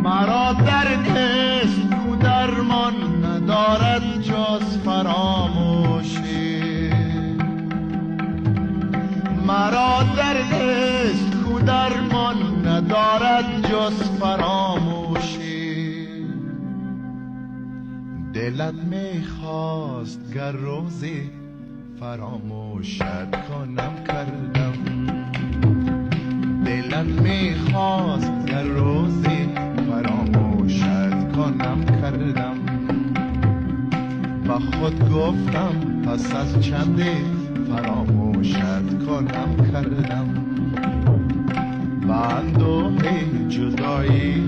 مرا درد است کو درمان ندارد جز فراموشی. مرا درد است کو درمان ندارد جز فراموشی. دلت میخواست گر روزی فراموشت کنم کردم. دلت میخواست گر روزی فراموشت کنم کردم. با خود گفتم پس از چندی فراموشت کنم کردم. با اندوه جدایی